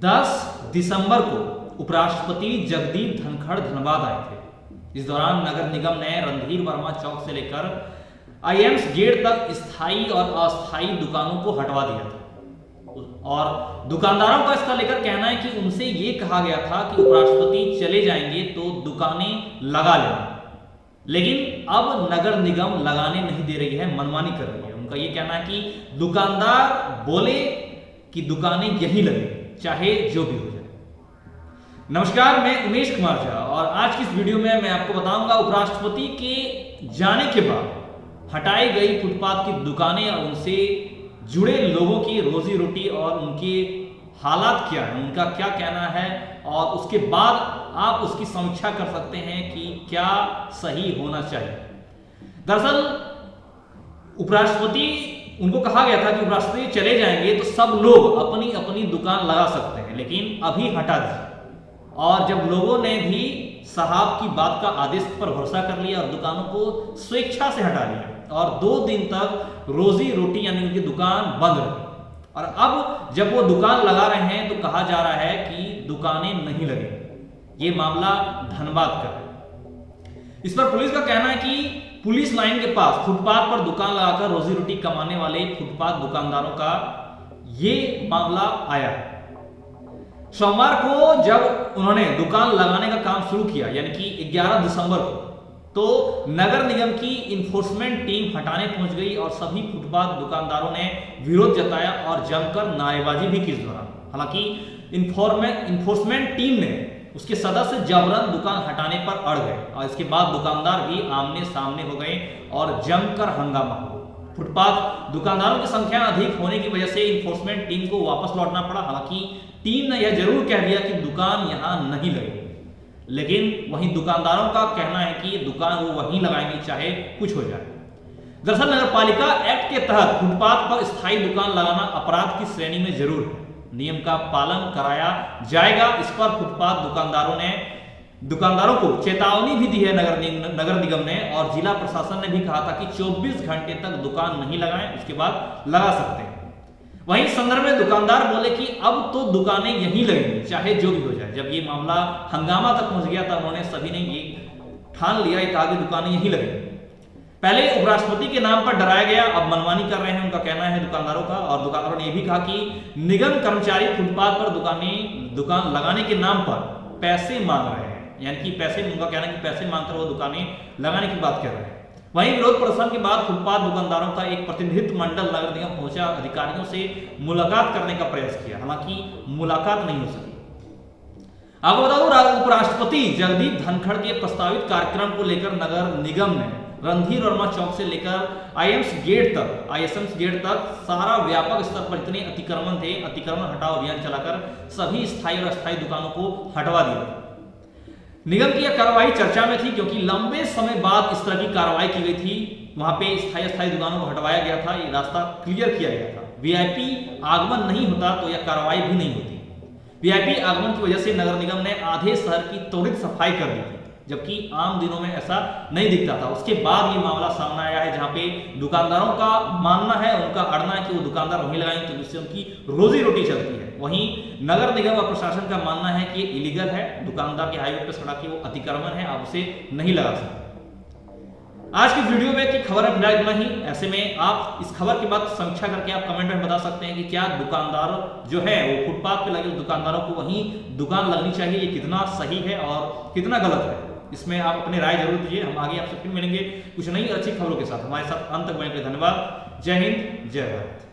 10 दिसंबर को उपराष्ट्रपति जगदीप धनखड़ धनबाद आए थे। इस दौरान नगर निगम ने रणधीर वर्मा चौक से लेकर आईएम्स गेट तक स्थायी और अस्थायी दुकानों को हटवा दिया था और दुकानदारों का इसका लेकर कहना है कि उनसे ये कहा गया था कि उपराष्ट्रपति चले जाएंगे तो दुकानें लगा लेना, लेकिन अब नगर निगम लगाने नहीं दे रही है, मनमानी कर रही है। उनका ये कहना है कि दुकानदार बोले कि दुकानें यहीं लगे, चाहे जो भी हो जाए। नमस्कार, मैं उमेश कुमार झा और आज की इस वीडियो में मैं आपको बताऊंगा उपराष्ट्रपति के जाने के बाद हटाई गई फुटपाथ की दुकानें और उनसे जुड़े लोगों की रोजी रोटी और उनके हालात क्या है, उनका क्या कहना है और उसके बाद आप उसकी समीक्षा कर सकते हैं कि क्या सही होना चाहिए। दरअसल उपराष्ट्रपति, उनको कहा गया था कि उपराष्ट्रपति चले जाएंगे तो सब लोग अपनी अपनी दुकान लगा सकते हैं, लेकिन अभी हटा दी। और जब लोगों ने भी साहब की बात का आदेश पर भरोसा कर लिया और दुकानों को स्वेच्छा से हटा लिया और 2 दिन तक रोजी रोटी यानी उनकी दुकान बंद रही, और अब जब वो दुकान लगा रहे हैं तो कहा जा रहा है कि दुकानें नहीं लगेंगी। ये मामला धनबाद का है। इस पर पुलिस का कहना है कि पुलिस लाइन के पास फुटपाथ पर दुकान लगाकर रोजी रोटी कमाने वाले फुटपाथ दुकानदारों का ये मामला आया। सोमवार को जब उन्होंने दुकान लगाने का काम शुरू किया यानी कि 11 दिसंबर को, तो नगर निगम की इन्फोर्समेंट टीम हटाने पहुंच गई और सभी फुटपाथ दुकानदारों ने विरोध जताया और जमकर नारेबाजी भी की इस दौरान। हालांकि इन्फोर्समेंट टीम ने उसके सदस्य जबरन दुकान हटाने पर अड़ गए और इसके बाद दुकानदार भी आमने सामने हो गए और जमकर हंगामा हुआ। फुटपाथ दुकानदारों की संख्या अधिक होने की वजह से इन्फोर्समेंट टीम को वापस लौटना पड़ा। हालांकि टीम ने यह जरूर कह दिया कि दुकान यहां नहीं लगेगी, लेकिन वहीं दुकानदारों का कहना है कि दुकान वो वहीं लगाएंगे चाहे कुछ हो जाए। दरअसल नगरपालिका एक्ट के तहत फुटपाथ पर स्थायी दुकान लगाना अपराध की श्रेणी में जरूर है, नियम का पालन कराया जाएगा। इस पर फुटपाथ दुकानदारों को चेतावनी भी दी है नगर निगम ने, और जिला प्रशासन ने भी कहा था कि 24 घंटे तक दुकान नहीं लगाएं, उसके बाद लगा सकते हैं। वहीं संदर्भ में दुकानदार बोले कि अब तो दुकानें यहीं लगेंगी चाहे जो भी हो जाए। जब ये मामला हंगामा तक पहुंच गया था, उन्होंने सभी ने ये ठान लिया कि आगे दुकानें यहीं लगेंगी। पहले उपराष्ट्रपति के नाम पर डराया गया, अब मनमानी कर रहे हैं, उनका कहना है दुकानदारों का। और दुकानदारों ने यह भी कहा कि निगम कर्मचारी फुटपाथ पर दुकान लगाने के नाम पर पैसे मांग रहे हैं, यानी कि पैसे, उनका कहना है कि पैसे मांगकर वो दुकानें लगाने की बात कर रहे हैं। वहीं विरोध प्रदर्शन के बाद फुटपाथ दुकानदारों का एक प्रतिनिधित्व मंडल नगर निगम पहुंचा, अधिकारियों से मुलाकात करने का प्रयास किया, हालांकि मुलाकात नहीं हो सकी। आपको बता दूं, उपराष्ट्रपति जगदीप धनखड़ के प्रस्तावित कार्यक्रम को लेकर नगर निगम ने रणधीर वर्मा चौक से लेकर आईएम्स गेट तक सारा व्यापक स्तर पर जितने अतिक्रमण थे, अतिक्रमण हटाओ अभियान चलाकर सभी स्थायी और अस्थायी दुकानों को हटवा दिया। निगम की यह कार्रवाई चर्चा में थी क्योंकि लंबे समय बाद इस तरह की कार्रवाई की गई थी। वहां पे स्थायी दुकानों को हटवाया गया था, ये रास्ता क्लियर किया गया था। वीआईपी आगमन नहीं होता तो यह कार्रवाई भी नहीं होती। वीआईपी आगमन की वजह से नगर निगम ने आधे शहर की त्वरित सफाई कर दी थी, जबकि आम दिनों में ऐसा नहीं दिखता था। उसके बाद ये मामला सामने आया है, जहां पे दुकानदारों का मानना है, उनका अड़ना है कि वो दुकानदार वहीं लगाएंगे तो जिससे उनकी रोजी रोटी चलती है। वहीं नगर निगम और प्रशासन का मानना है कि ये इलीगल है, दुकानदार के हाईवे पर सड़क की वो अतिक्रमण है, आप उसे नहीं लगा सकते। आज की वीडियो में की खबर है फिलहाल इतना ही। ऐसे में आप इस खबर के बाद समीक्षा करके आप कमेंट में बता सकते हैं कि क्या दुकानदार जो है वो फुटपाथ पे लगे दुकानदारों को वहीं दुकान लगनी चाहिए, ये कितना सही है और कितना गलत है। इसमें आप अपनी राय जरूर दीजिए। हम आगे आपसे फिर मिलेंगे कुछ नई अच्छी खबरों के साथ। हमारे साथ अंत तक बने के लिए धन्यवाद। जय हिंद, जय भारत।